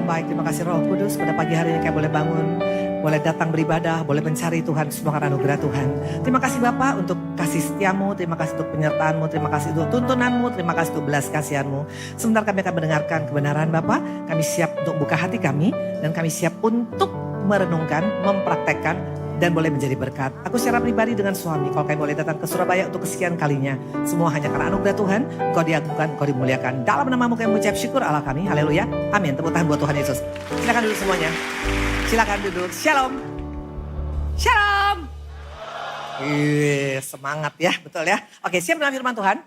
yang baik. Terima kasih Roh Kudus pada pagi hari ini kami boleh bangun, boleh datang beribadah, boleh mencari Tuhan semua karena anugerah Tuhan. Terima kasih Bapak untuk kasih setiamu, terima kasih untuk penyertaanmu, terima kasih untuk tuntunanmu, terima kasih untuk belas kasihanmu. Sebentar kami akan mendengarkan kebenaran Bapak, kami siap untuk buka hati kami dan kami siap untuk merenungkan, mempraktekkan, dan boleh menjadi berkat. Aku secara pribadi dengan suami, kalau kami boleh datang ke Surabaya untuk kesekian kalinya, semua hanya karena anugerah Tuhan, Engkau diagungkan, Engkau dimuliakan. Dalam namamu kami mengucap syukur Allah kami, haleluya, amin. Tepuk tangan buat Tuhan Yesus. Silakan duduk semuanya. Silakan duduk. Shalom. Shalom. Semangat ya, betul ya. Oke, siap dalam firman Tuhan?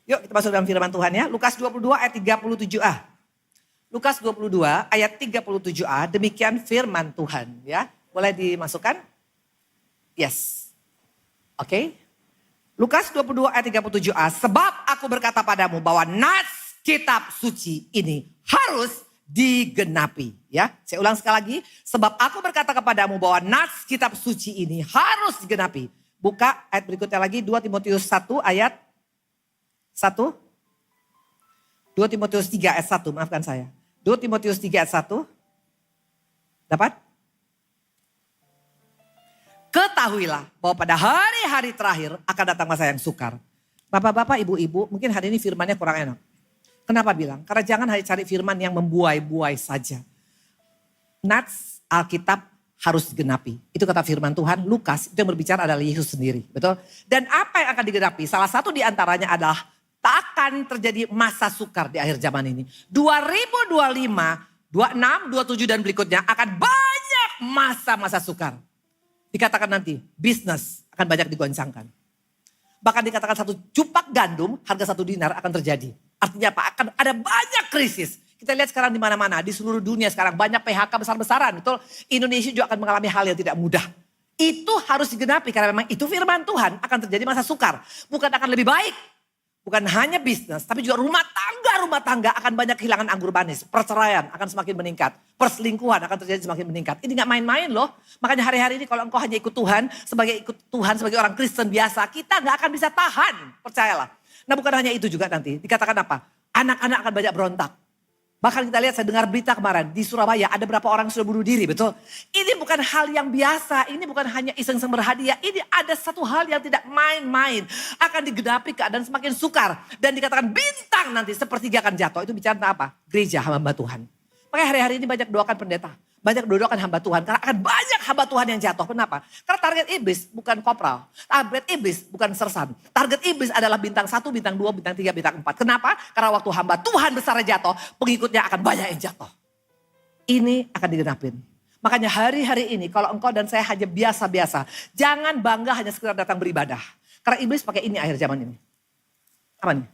Yuk kita masuk dalam firman Tuhan ya. Lukas 22 ayat 37a. Lukas 22 ayat 37a, demikian firman Tuhan ya. Boleh dimasukkan? Yes. Oke. Lukas 22 ayat 37a. Sebab aku berkata padamu bahwa nas kitab suci ini harus digenapi. Ya, saya ulang sekali lagi. Sebab aku berkata kepadamu bahwa nas kitab suci ini harus digenapi. Buka ayat berikutnya lagi. 2 Timotius 1 ayat 1. 2 Timotius 3 ayat 1. Maafkan saya. 2 Timotius 3 ayat 1. Dapat? Ketahuilah bahwa pada hari-hari terakhir akan datang masa yang sukar. Bapak-bapak, ibu-ibu, mungkin hari ini firmannya kurang enak. Kenapa bilang? Karena jangan hanya cari firman yang membuai-buai saja. Nats Alkitab harus digenapi. Itu kata firman Tuhan, Lukas itu yang berbicara adalah Yesus sendiri. Betul? Dan apa yang akan digenapi? Salah satu di antaranya adalah tak akan terjadi masa sukar di akhir zaman ini. 2025, 26, 27 dan berikutnya akan banyak masa-masa sukar. Dikatakan nanti bisnis akan banyak digoncangkan. Bahkan dikatakan satu cupak gandum harga 1 dinar akan terjadi. Artinya apa? Akan ada banyak krisis. Kita lihat sekarang di mana-mana, di seluruh dunia sekarang banyak PHK besar-besaran. Betul? Indonesia juga akan mengalami hal yang tidak mudah. Itu harus digenapi karena memang itu firman Tuhan akan terjadi masa sukar. Bukan akan lebih baik. Bukan hanya bisnis, tapi juga rumah tangga akan banyak kehilangan anggur manis. Perceraian akan semakin meningkat. Perselingkuhan akan terjadi semakin meningkat. Ini gak main-main loh. Makanya hari-hari ini kalau engkau hanya ikut Tuhan, sebagai orang Kristen biasa, kita gak akan bisa tahan. Percayalah. Nah bukan hanya itu juga nanti. Dikatakan apa? Anak-anak akan banyak berontak. Bahkan kita lihat, saya dengar berita kemarin di Surabaya ada berapa orang sudah bunuh diri, betul? Ini bukan hal yang biasa, ini bukan hanya iseng-iseng berhadiah. Ini ada satu hal yang tidak main-main. Akan digenapi keadaan semakin sukar. Dan dikatakan bintang nanti sepertiga akan jatuh. Itu bicara tentang apa? Gereja hamba Tuhan. Makanya hari-hari ini banyak doakan pendeta. Banyak doakan hamba Tuhan. Karena akan banyak hamba Tuhan yang jatuh. Kenapa? Karena target iblis bukan kopral. Target iblis bukan sersan. Target iblis adalah bintang 1, bintang 2, bintang 3, bintang 4. Kenapa? Karena waktu hamba Tuhan besar jatuh, pengikutnya akan banyak yang jatuh. Ini akan digenapin. Makanya hari-hari ini kalau engkau dan saya hanya biasa-biasa. Jangan bangga hanya sekedar datang beribadah. Karena iblis pakai ini akhir zaman ini. Apa nih?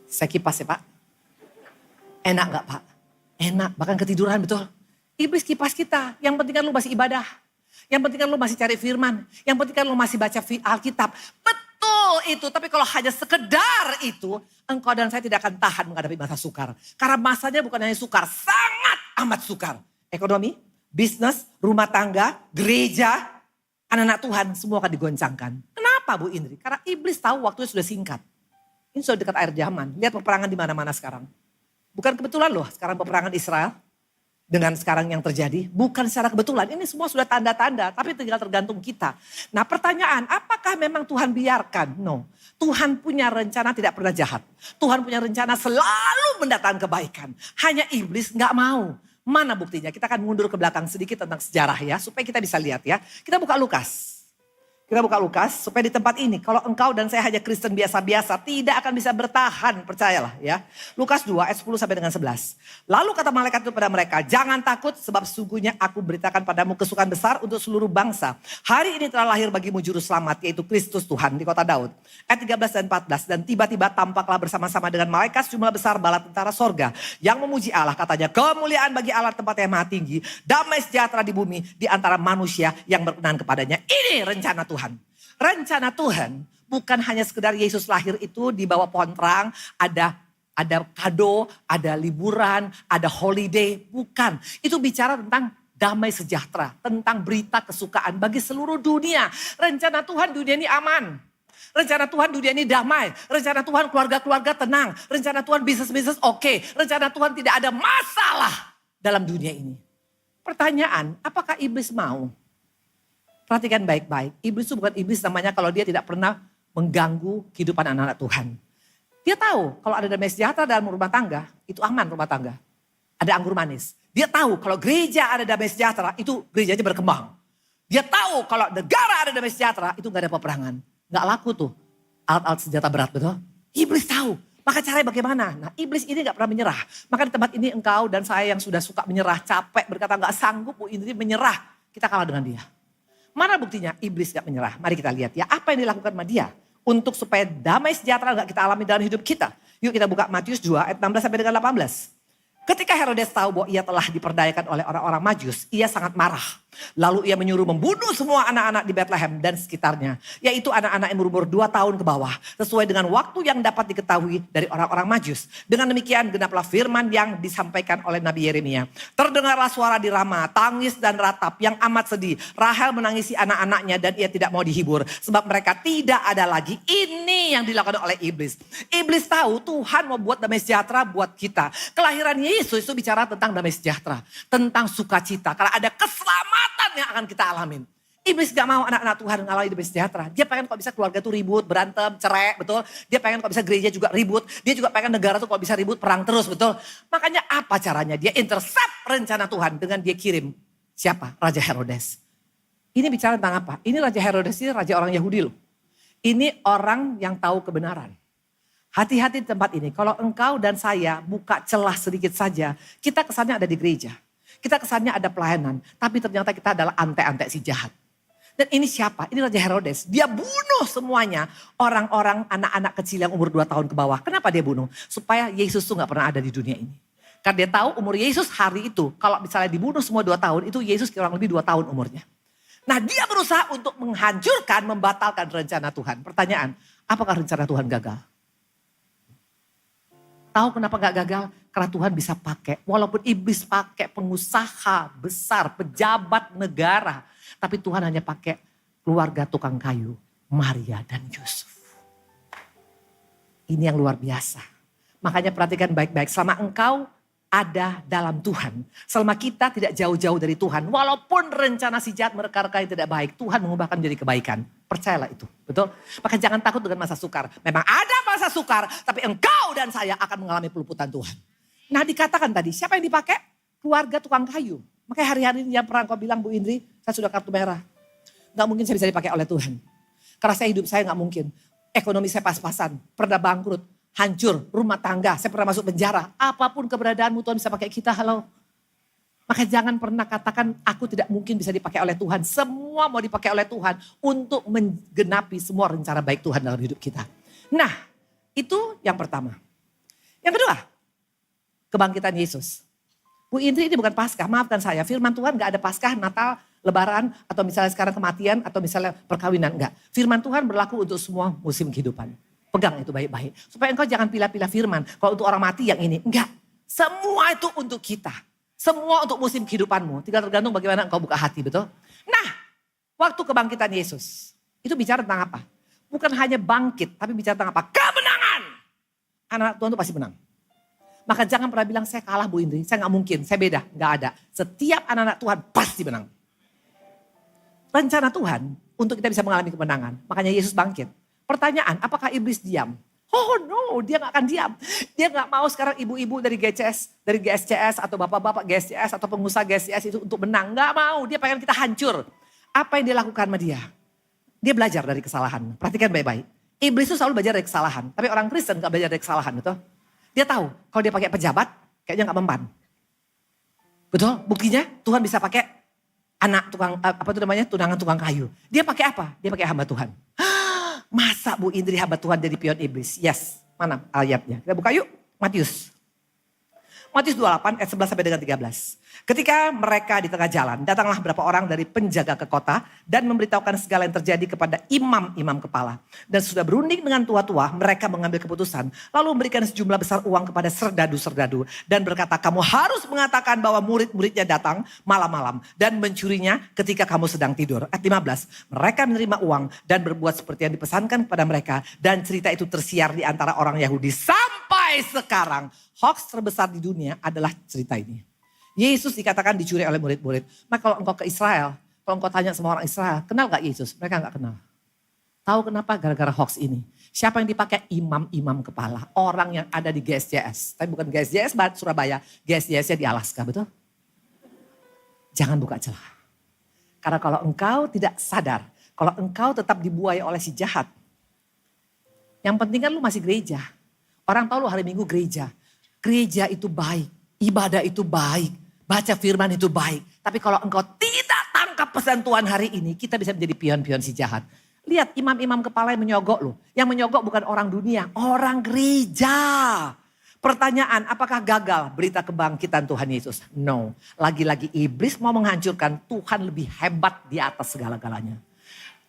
Saya kipas ya Pak. Enak gak Pak? Enak, bahkan ketiduran betul. Iblis kipas kita, yang penting kan lu masih ibadah. Yang penting kan lu masih cari firman. Yang penting kan lu masih baca Alkitab. Betul itu, tapi kalau hanya sekedar itu, engkau dan saya tidak akan tahan menghadapi masa sukar. Karena masanya bukan hanya sukar, sangat amat sukar. Ekonomi, bisnis, rumah tangga, gereja, anak-anak Tuhan semua akan digoncangkan. Kenapa Bu Indri? Karena iblis tahu waktunya sudah singkat. Ini sudah dekat akhir zaman. Lihat peperangan di mana-mana sekarang. Bukan kebetulan loh sekarang peperangan Israel dengan sekarang yang terjadi. Bukan secara kebetulan, ini semua sudah tanda-tanda tapi tinggal tergantung kita. Nah pertanyaan, apakah memang Tuhan biarkan? No, Tuhan punya rencana tidak pernah jahat. Tuhan punya rencana selalu mendatangkan kebaikan. Hanya iblis gak mau. Mana buktinya? Kita akan mundur ke belakang sedikit tentang sejarah ya. Supaya kita bisa lihat ya. Kita buka Lukas. Kita buka Lukas supaya di tempat ini kalau engkau dan saya hanya Kristen biasa-biasa tidak akan bisa bertahan, percayalah ya. Lukas 2 ayat 10 sampai dengan 11. Lalu kata malaikat itu pada mereka, jangan takut sebab sesungguhnya aku beritakan padamu kesukaan besar untuk seluruh bangsa. Hari ini telah lahir bagimu juru selamat yaitu Kristus Tuhan di kota Daud. Ayat 13 dan 14 dan tiba-tiba tampaklah bersama-sama dengan malaikat jumlah besar bala tentara sorga yang memuji Allah, katanya kemuliaan bagi Allah tempat yang maha tinggi, damai sejahtera di bumi di antara manusia yang berkenan kepadanya. Ini rencana Tuhan. Rencana Tuhan bukan hanya sekedar Yesus lahir itu di bawah pohon terang, ada kado, ada liburan, ada holiday. Bukan, itu bicara tentang damai sejahtera, tentang berita kesukaan bagi seluruh dunia. Rencana Tuhan dunia ini aman. Rencana Tuhan dunia ini damai. Rencana Tuhan keluarga-keluarga tenang. Rencana Tuhan bisnis-bisnis oke. Rencana Tuhan tidak ada masalah dalam dunia ini. Pertanyaan, apakah iblis mau? Perhatikan baik-baik. Iblis itu bukan iblis namanya kalau dia tidak pernah mengganggu kehidupan anak-anak Tuhan. Dia tahu kalau ada damai sejahtera dalam rumah tangga, itu aman rumah tangga. Ada anggur manis. Dia tahu kalau gereja ada damai sejahtera, itu gerejanya berkembang. Dia tahu kalau negara ada damai sejahtera, itu gak ada peperangan. Gak laku tuh alat-alat senjata berat, betul? Iblis tahu. Maka caranya bagaimana? Nah, iblis ini gak pernah menyerah. Maka di tempat ini engkau dan saya yang sudah suka menyerah, capek, berkata gak sanggup, Bu Indri menyerah. Kita kalah dengan dia. Mana buktinya? Iblis gak menyerah. Mari kita lihat ya, apa yang dilakukan sama dia. Untuk supaya damai sejahtera gak kita alami dalam hidup kita. Yuk kita buka Matius 2 ayat 16 sampai dengan 18. Ketika Herodes tahu bahwa ia telah diperdayakan oleh orang-orang Majus, ia sangat marah. Lalu ia menyuruh membunuh semua anak-anak di Bethlehem dan sekitarnya. Yaitu anak-anak yang berumur 2 tahun ke bawah. Sesuai dengan waktu yang dapat diketahui dari orang-orang Majus. Dengan demikian genaplah firman yang disampaikan oleh Nabi Yeremia. Terdengarlah suara di Rama, tangis dan ratap yang amat sedih. Rahel menangisi anak-anaknya dan ia tidak mau dihibur. Sebab mereka tidak ada lagi. Ini yang dilakukan oleh iblis. Iblis tahu Tuhan mau buat damai sejahtera buat kita. Kelahiran Yesus itu bicara tentang damai sejahtera. Tentang sukacita. Karena ada keselamatan yang akan kita alamin. Iblis gak mau anak-anak Tuhan mengalami damai sejahtera. Dia pengen kok bisa keluarga tuh ribut, berantem, cerai, betul. Dia pengen kok bisa gereja juga ribut. Dia juga pengen negara tuh kok bisa ribut, perang terus, betul. Makanya apa caranya? Dia intercept rencana Tuhan dengan dia kirim. Siapa? Raja Herodes. Ini bicara tentang apa? Ini Raja Herodes ini raja orang Yahudi loh. Ini orang yang tahu kebenaran. Hati-hati di tempat ini. Kalau engkau dan saya buka celah sedikit saja, kita kesannya ada di gereja. Kita kesannya ada pelayanan, tapi ternyata kita adalah antek-antek si jahat. Dan ini siapa? Ini Raja Herodes. Dia bunuh semuanya orang-orang anak-anak kecil yang umur 2 tahun ke bawah. Kenapa dia bunuh? Supaya Yesus tuh gak pernah ada di dunia ini. Karena dia tahu umur Yesus hari itu, kalau misalnya dibunuh semua 2 tahun, itu Yesus kurang lebih 2 tahun umurnya. Nah dia berusaha untuk menghancurkan, membatalkan rencana Tuhan. Pertanyaan, apakah rencana Tuhan gagal? Tahu kenapa gak gagal? Karena Tuhan bisa pakai, walaupun iblis pakai pengusaha besar, pejabat negara. Tapi Tuhan hanya pakai keluarga tukang kayu, Maria dan Yusuf. Ini yang luar biasa. Makanya perhatikan baik-baik, selama engkau ada dalam Tuhan. Selama kita tidak jauh-jauh dari Tuhan. Walaupun rencana si jahat mereka-reka yang tidak baik. Tuhan mengubahkan menjadi kebaikan. Percayalah itu. Betul? Maka jangan takut dengan masa sukar. Memang ada masa sukar. Tapi engkau dan saya akan mengalami peluputan Tuhan. Nah dikatakan tadi. Siapa yang dipakai? Keluarga tukang kayu. Makanya hari-hari ini yang pernah kau bilang Bu Indri. Saya sudah kartu merah. Gak mungkin saya bisa dipakai oleh Tuhan. Karena saya hidup saya gak mungkin. Ekonomi saya pas-pasan. Pernah bangkrut. Hancur, rumah tangga, saya pernah masuk penjara. Apapun keberadaanmu Tuhan bisa pakai kita, halo. Maka jangan pernah katakan aku tidak mungkin bisa dipakai oleh Tuhan. Semua mau dipakai oleh Tuhan untuk menggenapi semua rencana baik Tuhan dalam hidup kita. Nah, itu yang pertama. Yang kedua, kebangkitan Yesus. Bu Indri ini bukan Paskah, maafkan saya. Firman Tuhan gak ada Paskah, Natal, Lebaran, atau misalnya sekarang kematian, atau misalnya perkawinan, enggak. Firman Tuhan berlaku untuk semua musim kehidupan. Pegang itu baik-baik. Supaya engkau jangan pilih-pilih firman. Kalau untuk orang mati yang ini. Enggak. Semua itu untuk kita. Semua untuk musim kehidupanmu. Tinggal tergantung bagaimana engkau buka hati, betul? Nah, waktu kebangkitan Yesus. Itu bicara tentang apa? Bukan hanya bangkit, tapi bicara tentang apa? Kemenangan. Anak Tuhan itu pasti menang. Maka jangan pernah bilang saya kalah Bu Indri. Saya gak mungkin, saya beda. Gak ada. Setiap anak-anak Tuhan pasti menang. Rencana Tuhan untuk kita bisa mengalami kemenangan. Makanya Yesus bangkit. Pertanyaan, apakah iblis diam? Oh no, dia gak akan diam. Dia gak mau sekarang ibu-ibu dari GSCS atau bapak-bapak GSCS atau pengusaha GSCS itu untuk menang. Gak mau, dia pengen kita hancur. Apa yang dia lakukan sama dia? Dia belajar dari kesalahan. Perhatikan baik-baik. Iblis itu selalu belajar dari kesalahan. Tapi orang Kristen gak belajar dari kesalahan, betul? Dia tahu kalau dia pakai pejabat, kayaknya gak mempan. Betul? Buktinya Tuhan bisa pakai anak tukang, apa itu namanya, tunangan tukang kayu. Dia pakai apa? Dia pakai hamba Tuhan. Masa Bu Indri hamba Tuhan jadi pion iblis? Yes, mana ayatnya? Kita buka yuk, Matius. Matius 28 ayat 11 sampai dengan 13. Ketika mereka di tengah jalan, datanglah beberapa orang dari penjaga ke kota dan memberitahukan segala yang terjadi kepada imam-imam kepala. Dan sudah berunding dengan tua-tua, mereka mengambil keputusan. Lalu memberikan sejumlah besar uang kepada serdadu-serdadu. Dan berkata, kamu harus mengatakan bahwa murid-muridnya datang malam-malam dan mencurinya ketika kamu sedang tidur. Ayat 15, mereka menerima uang dan berbuat seperti yang dipesankan kepada mereka. Dan cerita itu tersiar di antara orang Yahudi. Sampai sekarang, hoax terbesar di dunia adalah cerita ini. Yesus dikatakan dicuri oleh murid-murid. Maka kalau engkau ke Israel, kalau engkau tanya sama orang Israel, kenal gak Yesus? Mereka gak kenal. Tahu kenapa? Gara-gara hoax ini. Siapa yang dipakai? Imam-imam kepala. Orang yang ada di GSJS. Tapi bukan GSJS Surabaya. GSJS-nya di Alaska, betul? Jangan buka celah. Karena kalau engkau tidak sadar, kalau engkau tetap dibuai oleh si jahat, yang penting kan lu masih gereja. Orang tahu lu hari Minggu gereja. Gereja itu baik. Ibadah itu baik. Baca firman itu baik. Tapi kalau engkau tidak tangkap pesan Tuhan hari ini, kita bisa menjadi pion-pion si jahat. Lihat imam-imam kepala yang menyogok lu. Yang menyogok bukan orang dunia, orang gereja. Pertanyaan, apakah gagal berita kebangkitan Tuhan Yesus? No. Lagi-lagi iblis mau menghancurkan, Tuhan lebih hebat di atas segala-galanya.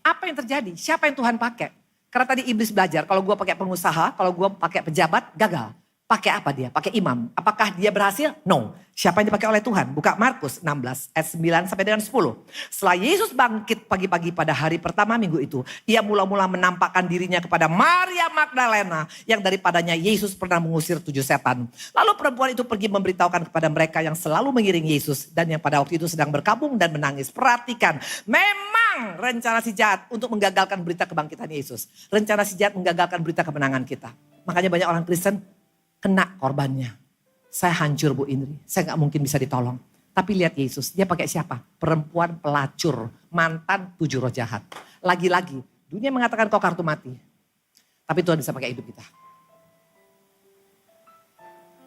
Apa yang terjadi? Siapa yang Tuhan pakai? Karena tadi iblis belajar, kalau gue pakai pengusaha, kalau gue pakai pejabat, gagal. Pakai apa dia? Pakai imam. Apakah dia berhasil? No. Siapa yang dipakai oleh Tuhan? Buka Markus 16 ayat 9 sampai dengan 10. Setelah Yesus bangkit pagi-pagi pada hari pertama minggu itu, ia mula-mula menampakkan dirinya kepada Maria Magdalena yang daripadanya Yesus pernah mengusir 7 setan. Lalu perempuan itu pergi memberitahukan kepada mereka yang selalu mengiring Yesus dan yang pada waktu itu sedang berkabung dan menangis. Perhatikan, memang rencana si jahat untuk menggagalkan berita kebangkitan Yesus. Rencana si jahat menggagalkan berita kemenangan kita. Makanya banyak orang Kristen kena korbannya. Saya hancur Bu Indri, saya gak mungkin bisa ditolong. Tapi lihat Yesus, dia pakai siapa? Perempuan pelacur, mantan 7 roh jahat. Lagi-lagi, dunia mengatakan kau kartu mati. Tapi Tuhan bisa pakai hidup kita.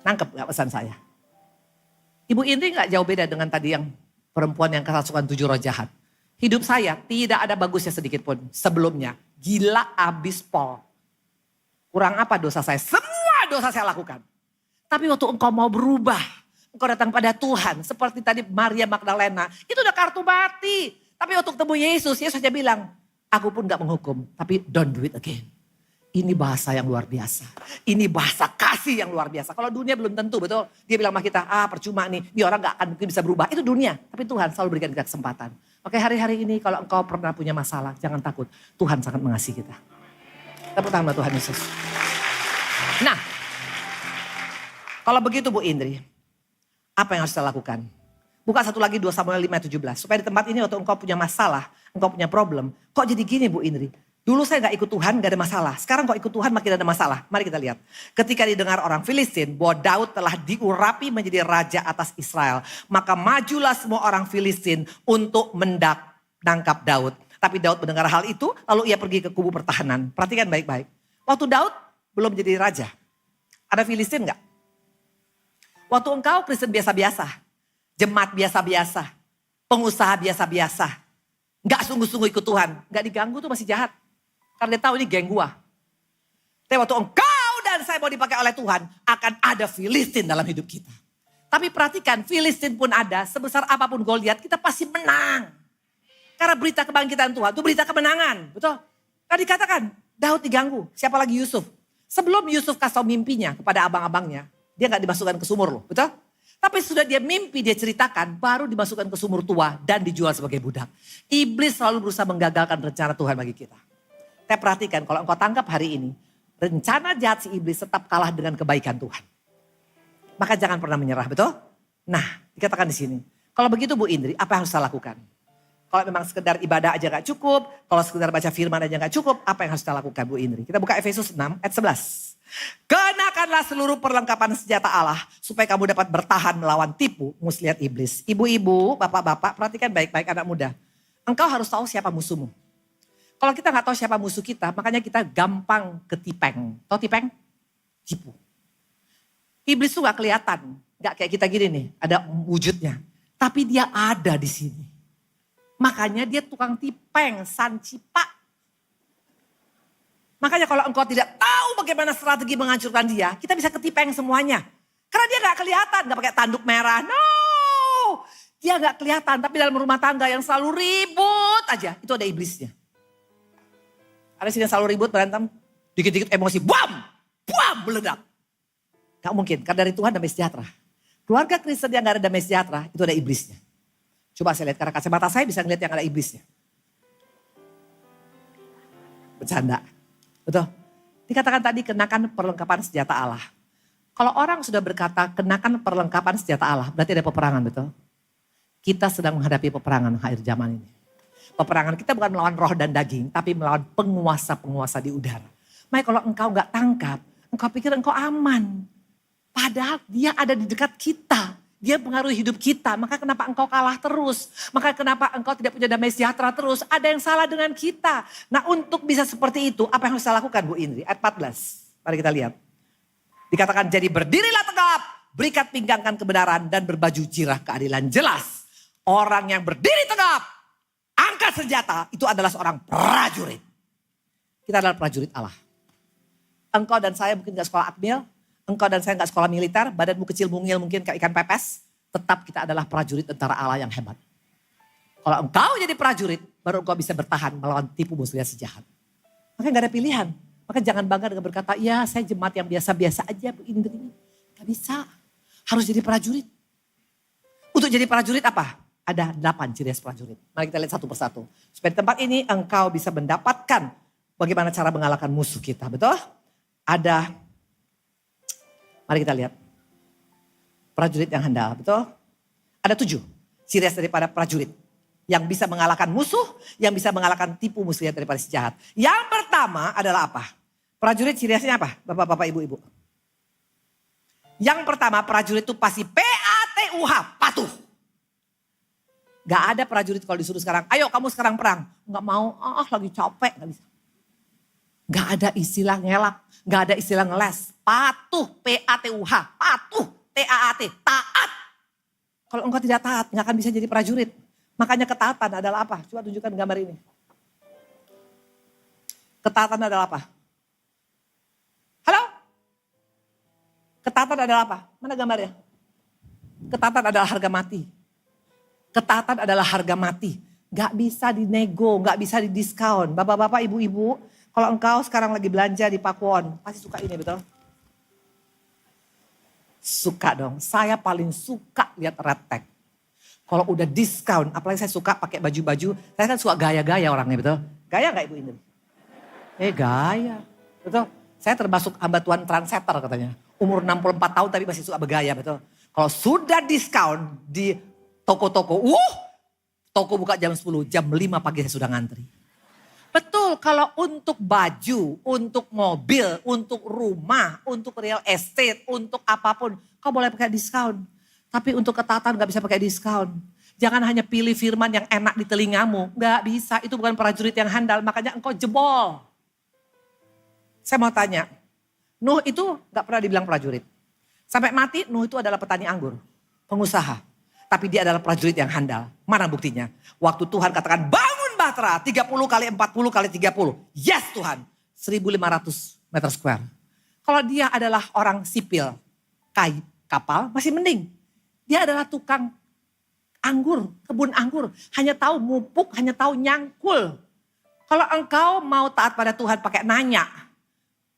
Nangkep gak pesan saya? Ibu Indri gak jauh beda dengan tadi yang perempuan yang kerasukan 7 roh jahat. Hidup saya tidak ada bagusnya sedikit pun sebelumnya. Gila abis pol. Kurang apa dosa saya? Semua dosa saya lakukan. Tapi waktu engkau mau berubah, engkau datang pada Tuhan. Seperti tadi Maria Magdalena, itu udah kartu mati. Tapi waktu ketemu Yesus, Yesus saja bilang, aku pun gak menghukum, tapi don't do it again. Ini bahasa yang luar biasa. Ini bahasa kasih yang luar biasa. Kalau dunia belum tentu, betul. Dia bilang sama kita, percuma nih, ini orang gak akan mungkin bisa berubah. Itu dunia, tapi Tuhan selalu berikan kita kesempatan. Oke, hari-hari ini kalau engkau pernah punya masalah, jangan takut. Tuhan sangat mengasihi kita. Tepuk tangan Tuhan Yesus. Nah, kalau begitu Bu Indri, apa yang harus kita lakukan? Buka satu lagi 2 Samuel 5:17. Supaya di tempat ini waktu engkau punya masalah, engkau punya problem. Kok jadi gini Bu Indri? Dulu saya gak ikut Tuhan gak ada masalah. Sekarang kok ikut Tuhan makin ada masalah. Mari kita lihat. Ketika didengar orang Filistin bahwa Daud telah diurapi menjadi raja atas Israel. Maka majulah semua orang Filistin untuk menangkap Daud. Tapi Daud mendengar hal itu lalu ia pergi ke kubu pertahanan. Perhatikan baik-baik. Waktu Daud belum jadi raja. Ada Filistin gak? Waktu engkau Kristen biasa-biasa, jemaat biasa-biasa, pengusaha biasa-biasa, gak sungguh-sungguh ikut Tuhan, gak diganggu tuh masih jahat. Karena dia tahu ini geng gua. Tapi waktu engkau dan saya mau dipakai oleh Tuhan, akan ada Filistin dalam hidup kita. Tapi perhatikan, Filistin pun ada, sebesar apapun Goliat, kita pasti menang. Karena berita kebangkitan Tuhan itu berita kemenangan, betul? Kan dikatakan, Daud diganggu, siapa lagi Yusuf? Sebelum Yusuf kasih tahu mimpinya kepada abang-abangnya, dia gak dimasukkan ke sumur loh, betul? Tapi sudah dia mimpi, dia ceritakan, baru dimasukkan ke sumur tua dan dijual sebagai budak. Iblis selalu berusaha menggagalkan rencana Tuhan bagi kita. Saya perhatikan kalau engkau tangkap hari ini, rencana jahat si iblis tetap kalah dengan kebaikan Tuhan. Maka jangan pernah menyerah, betul? Nah, dikatakan di sini. Kalau begitu Bu Indri, apa yang harus kita lakukan? Kalau memang sekedar ibadah aja gak cukup, kalau sekedar baca firman aja gak cukup, apa yang harus kita lakukan Bu Indri? Kita buka Efesus 6 ayat 11. Kenakanlah seluruh perlengkapan senjata Allah supaya kamu dapat bertahan melawan tipu muslihat iblis. Ibu-ibu, bapak-bapak, perhatikan baik-baik anak muda. Engkau harus tahu siapa musuhmu. Kalau kita gak tahu siapa musuh kita, makanya kita gampang ketipeng. Tahu tipeng? Tipu. Iblis tuh gak kelihatan, gak kayak kita gini nih, ada wujudnya. Tapi dia ada di sini. Makanya dia tukang tipeng, sancipa. Makanya kalau engkau tidak tahu bagaimana strategi menghancurkan dia, kita bisa ketipeng semuanya. Karena dia gak kelihatan, gak pakai tanduk merah. No, dia gak kelihatan. Tapi dalam rumah tangga yang selalu ribut aja, itu ada iblisnya. Ada sini yang selalu ribut, berantem, dikit-dikit emosi, buam, meledak. Gak mungkin, karena dari Tuhan damai sejahtera. Keluarga Kristen yang gak ada damai sejahtera, itu ada iblisnya. Coba saya lihat, karena kacamata saya bisa ngeliat yang ada iblisnya. Bercanda, betul. Dikatakan tadi kenakan perlengkapan senjata Allah. Kalau orang sudah berkata kenakan perlengkapan senjata Allah, berarti ada peperangan, betul. Kita sedang menghadapi peperangan akhir zaman ini. Peperangan kita bukan melawan roh dan daging, tapi melawan penguasa-penguasa di udara. Makanya kalau engkau gak tangkap, engkau pikir engkau aman. Padahal dia ada di dekat kita. Dia pengaruhi hidup kita. Maka kenapa engkau kalah terus? Maka kenapa engkau tidak punya damai sejahtera terus? Ada yang salah dengan kita. Nah untuk bisa seperti itu, apa yang harus kita lakukan Bu Indri? Ayat 14, mari kita lihat. Dikatakan jadi berdirilah tegap, berikat pinggangkan kebenaran dan berbaju jirah keadilan. Jelas orang yang berdiri tegap, angkat senjata, itu adalah seorang prajurit. Kita adalah prajurit Allah. Engkau dan saya mungkin gak sekolah admil, engkau dan saya gak sekolah militer, badanmu kecil mungil mungkin kayak ikan pepes. Tetap kita adalah prajurit tentara Allah yang hebat. Kalau engkau jadi prajurit, baru engkau bisa bertahan melawan tipu muslihat si jahat. Makanya gak ada pilihan. Maka jangan bangga dengan berkata, ya saya jemaat yang biasa-biasa aja Bu Indri. Gak bisa, harus jadi prajurit. Untuk jadi prajurit apa? Ada 8 ciri khas prajurit. Mari kita lihat satu persatu. Supaya di tempat ini engkau bisa mendapatkan bagaimana cara mengalahkan musuh kita, betul? Ada, mari kita lihat. Prajurit yang handal, betul? Ada 7 ciri khas daripada prajurit. Yang bisa mengalahkan musuh, yang bisa mengalahkan tipu muslihat daripada si jahat. Yang pertama adalah apa? Prajurit ciri khasnya apa? Bapak-bapak, ibu-ibu. Yang pertama prajurit itu pasti PATUH, patuh. Gak ada prajurit kalau disuruh sekarang, ayo kamu sekarang perang. Gak mau, lagi capek, gak bisa. Gak ada istilah ngelak, gak ada istilah ngeles. Patuh, PATUH, patuh, TAAT, taat. Kalau engkau tidak taat, gak akan bisa jadi prajurit. Makanya ketaatan adalah apa? Coba tunjukkan gambar ini. Ketaatan adalah apa? Halo? Ketaatan adalah apa? Mana gambarnya? Ketaatan adalah harga mati. Ketaatan adalah harga mati. Gak bisa dinego, gak bisa didiskon. Bapak-bapak, ibu-ibu, kalau engkau sekarang lagi belanja di Pakuwon, pasti suka ini, betul? Suka dong, saya paling suka lihat red tag. Kalau udah diskon, apalagi saya suka pakai baju-baju, saya kan suka gaya-gaya orangnya, betul? Gaya gak Ibu Indri? Gaya, betul? Saya termasuk hamba Tuhan trendsetter katanya. Umur 64 tahun tapi masih suka bergaya, betul? Kalau sudah diskon di toko-toko, toko buka jam 10, jam 5 pagi saya sudah ngantri. Betul, kalau untuk baju, untuk mobil, untuk rumah, untuk real estate, untuk apapun, kau boleh pakai diskon. Tapi untuk ketaatan gak bisa pakai diskon. Jangan hanya pilih firman yang enak di telingamu. Gak bisa, itu bukan prajurit yang handal, makanya engkau jebol. Saya mau tanya, Nuh itu gak pernah dibilang prajurit. Sampai mati Nuh itu adalah petani anggur, pengusaha. Tapi dia adalah prajurit yang handal. Mana buktinya? Waktu Tuhan katakan bangun Bahtera 30 kali 40 kali 30. Yes Tuhan, 1.500 meter square. Kalau dia adalah orang sipil, kapal masih mending. Dia adalah tukang anggur, kebun anggur. Hanya tahu mupuk, hanya tahu nyangkul. Kalau engkau mau taat pada Tuhan pakai nanya.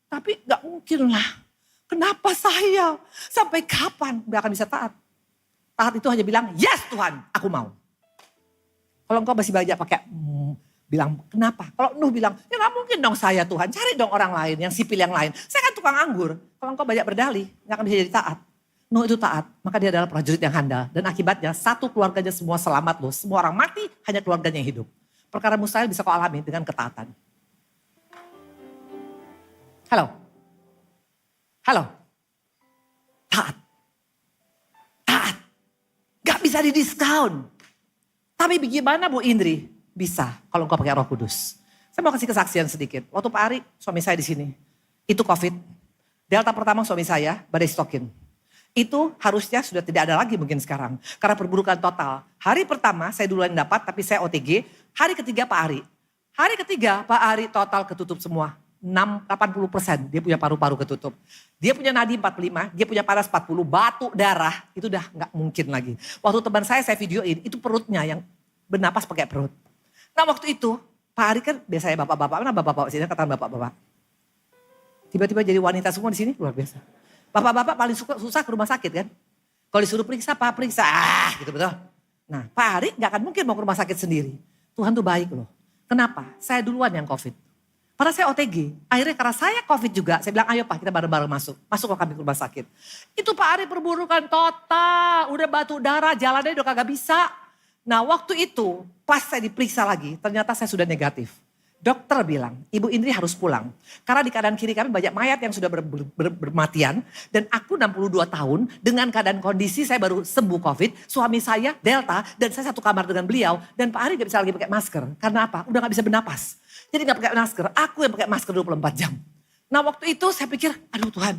Tapi gak mungkin lah. Kenapa saya? Sampai kapan gak akan bisa taat? Taat itu hanya bilang, yes Tuhan, aku mau. Kalau engkau masih banyak pakai bilang, kenapa? Kalau Nuh bilang, ya gak mungkin dong saya Tuhan. Cari dong orang lain, yang sipil yang lain. Saya kan tukang anggur. Kalau engkau banyak berdalih, gak akan bisa jadi taat. Nuh itu taat, maka dia adalah prajurit yang handal. Dan akibatnya satu keluarganya semua selamat loh. Semua orang mati, hanya keluarganya yang hidup. Perkara mustahil bisa kau alami dengan ketaatan. Halo? Halo? Taat. Taat. Gak bisa didiskon. Tapi bagaimana Bu Indri? Bisa kalau engkau pakai Roh Kudus. Saya mau kasih kesaksian sedikit. Waktu Pak Ari, suami saya di sini. Itu COVID. Delta pertama suami saya, badai stokin. Itu harusnya sudah tidak ada lagi mungkin sekarang. Karena perburukan total. Hari pertama saya duluan dapat tapi saya OTG. Hari ketiga Pak Ari. Hari ketiga Pak Ari total ketutup semua. 80% dia punya paru-paru ketutup. Dia punya nadi 45, dia punya panas 40, batuk, darah, itu udah gak mungkin lagi. Waktu teman saya videoin, itu perutnya yang bernapas pakai perut. Nah waktu itu, Pak Ari kan biasanya bapak-bapak, mana bapak-bapak sini katakan bapak-bapak. Tiba-tiba jadi wanita semua di sini, luar biasa. Bapak-bapak paling susah ke rumah sakit kan. Kalau disuruh periksa, Pak periksa, gitu betul. Nah Pak Ari gak akan mungkin mau ke rumah sakit sendiri. Tuhan tuh baik loh. Kenapa? Saya duluan yang COVID. Padahal saya OTG. Akhirnya karena saya COVID juga, saya bilang ayo Pak kita bareng-bareng masuk. Masuk kami ke rumah sakit. Itu Pak Ari perburukan total, udah batuk darah, jalannya udah kagak bisa. Nah waktu itu pas saya diperiksa lagi, ternyata saya sudah negatif. Dokter bilang, Ibu Indri harus pulang. Karena di kanan kiri kami banyak mayat yang sudah bermatian. Dan aku 62 tahun dengan keadaan kondisi saya baru sembuh COVID. Suami saya Delta dan saya satu kamar dengan beliau. Dan Pak Ari gak bisa lagi pakai masker. Karena apa? Udah gak bisa bernapas. Jadi gak pakai masker, aku yang pakai masker 24 jam. Nah waktu itu saya pikir, aduh Tuhan.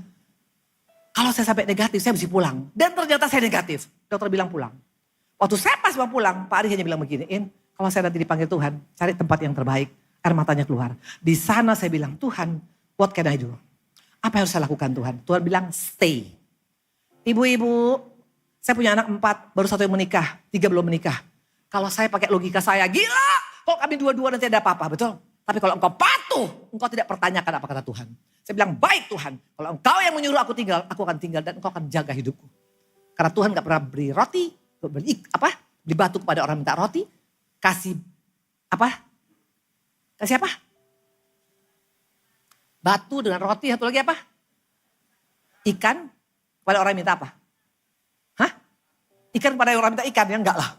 Kalau saya sampai negatif saya mesti pulang. Dan ternyata saya negatif. Dokter bilang pulang. Waktu saya pas mau pulang, Pak Ari hanya bilang begini, kalau saya nanti dipanggil Tuhan, cari tempat yang terbaik. Air matanya keluar. Di sana saya bilang, Tuhan, what can I do? Apa yang harus saya lakukan Tuhan? Tuhan bilang, stay. Ibu-ibu, saya punya anak 4, baru 1 yang menikah, 3 belum menikah. Kalau saya pakai logika saya, gila. Kalau kami dua-dua nanti ada apa-apa, betul? Tapi kalau engkau patuh, engkau tidak pertanyakan apa kata Tuhan. Saya bilang, baik Tuhan. Kalau engkau yang menyuruh aku tinggal, aku akan tinggal dan engkau akan jaga hidupku. Karena Tuhan gak pernah beri roti, beli batu kepada orang minta roti, kasih apa? Kasih apa? Batu dengan roti, satu lagi apa? Ikan kepada orang minta apa? Hah? Ikan kepada orang minta ikan, ya enggak lah.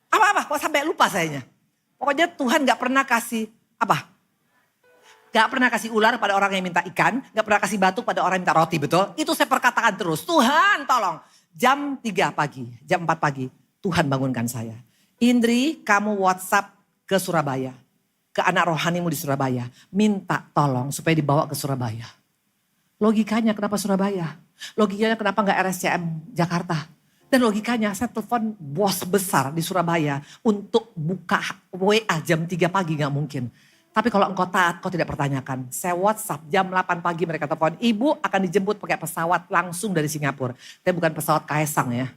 Apa-apa, kok sampai lupa sayanya. Pokoknya Tuhan gak pernah kasih apa? Gak pernah kasih ular pada orang yang minta ikan, gak pernah kasih batu pada orang yang minta roti, betul? Itu saya perkatakan terus, Tuhan tolong. Jam 3 pagi, jam 4 pagi, Tuhan bangunkan saya. Indri, kamu WhatsApp ke Surabaya. Ke anak rohanimu di Surabaya. Minta tolong supaya dibawa ke Surabaya. Logikanya kenapa Surabaya? Logikanya kenapa gak RSCM Jakarta? Dan logikanya saya telepon bos besar di Surabaya untuk buka WA jam 3 pagi gak mungkin. Tapi kalau engkau taat, kau tidak pertanyakan. Saya WhatsApp jam 8 pagi mereka telepon. Ibu akan dijemput pakai pesawat langsung dari Singapura. Tapi bukan pesawat Kaesang ya.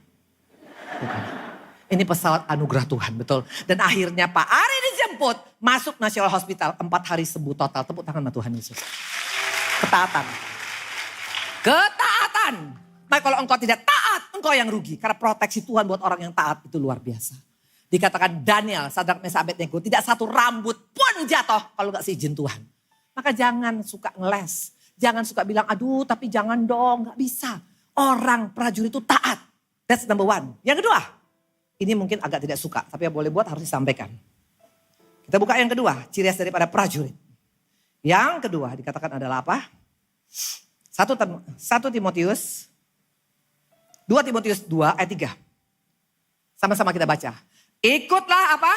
Bukan. Ini pesawat anugerah Tuhan, betul. Dan akhirnya Pak Ari dijemput. Masuk National Hospital. 4 hari sembuh total. Tepuk tangan sama Tuhan Yesus. Ketaatan. Ketaatan. Nah kalau engkau tidak taat, engkau yang rugi. Karena proteksi Tuhan buat orang yang taat itu luar biasa. Dikatakan Daniel, Sadrak Mesak Abednego, tidak satu rambut pun jatuh kalau gak seizin Tuhan. Maka jangan suka ngeles. Jangan suka bilang, aduh tapi jangan dong, gak bisa. Orang prajurit itu taat. That's number 1. Yang kedua, ini mungkin agak tidak suka, tapi yang boleh buat harus disampaikan. Kita buka yang kedua, ciri khas daripada prajurit. Yang kedua dikatakan adalah apa? 1 Timotius 2 Timotius 2 ayat 3. Sama-sama kita baca. Ikutlah apa?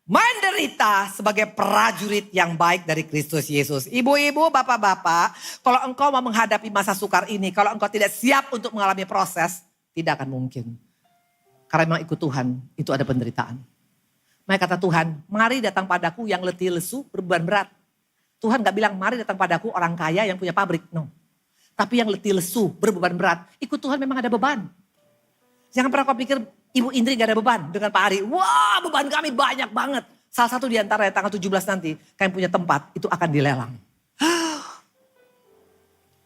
Menderita sebagai prajurit yang baik dari Kristus Yesus. Ibu-ibu, bapak-bapak, kalau engkau mau menghadapi masa sukar ini, kalau engkau tidak siap untuk mengalami proses, tidak akan mungkin. Karena memang ikut Tuhan, itu ada penderitaan. Maka kata Tuhan, mari datang padaku yang letih lesu berbeban berat. Tuhan gak bilang, mari datang padaku orang kaya yang punya pabrik. No. Tapi yang letih lesu berbeban berat, ikut Tuhan memang ada beban. Jangan pernah kau pikir Ibu Indri gak ada beban dengan Pak Ari. Wah beban kami banyak banget. Salah satu di antara tanggal 17 nanti, kalian punya tempat, itu akan dilelang.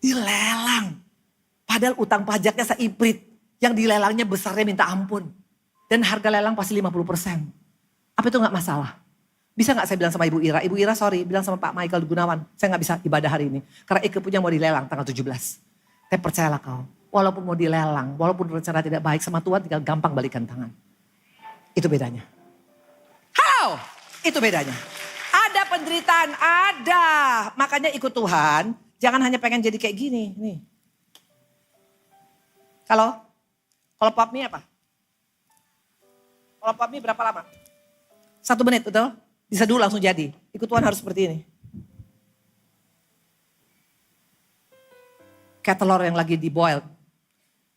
Dilelang. Padahal utang pajaknya seiprit. Yang dilelangnya besarnya minta ampun. Dan harga lelang pasti 50%. Apa itu gak masalah? Bisa gak saya bilang sama Ibu Ira? Ibu Ira sorry, bilang sama Pak Michael Gunawan. Saya gak bisa ibadah hari ini. Karena Ike punya mau dilelang tanggal 17. Tapi percayalah kau. Walaupun mau dilelang, walaupun rencana tidak baik sama Tuhan tinggal gampang balikan tangan. Itu bedanya. Halo, itu bedanya. Ada penderitaan, ada. Makanya ikut Tuhan, jangan hanya pengen jadi kayak gini. Nih. Kalau Pop Mie apa? Kalau Pop Mie berapa lama? 1 menit, betul? Bisa dulu langsung jadi. Ikut Tuhan harus seperti ini. Kayak telur yang lagi di-boil.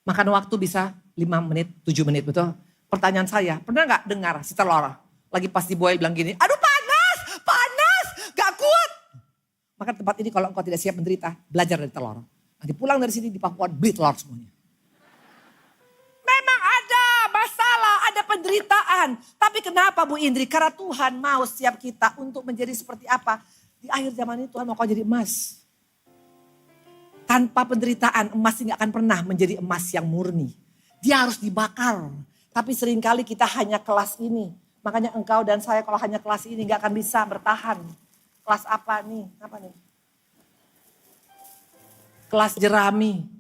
Makan waktu bisa 5 menit, 7 menit, betul? Pertanyaan saya, pernah gak dengar si telur lagi pas di boil bilang gini, aduh panas, gak kuat. Maka tempat ini kalau engkau tidak siap menderita, belajar dari telur. Nanti pulang dari sini di Papua, beli telur semuanya. Memang ada masalah, ada penderitaan. Tapi kenapa Bu Indri? Karena Tuhan mau setiap kita untuk menjadi seperti apa? Di akhir zaman ini Tuhan mau kau jadi emas. Tanpa penderitaan emas ini akan pernah menjadi emas yang murni. Dia harus dibakar. Tapi seringkali kita hanya kelas ini. Makanya engkau dan saya kalau hanya kelas ini gak akan bisa bertahan. Kelas apa nih? Apa nih? Kelas jerami.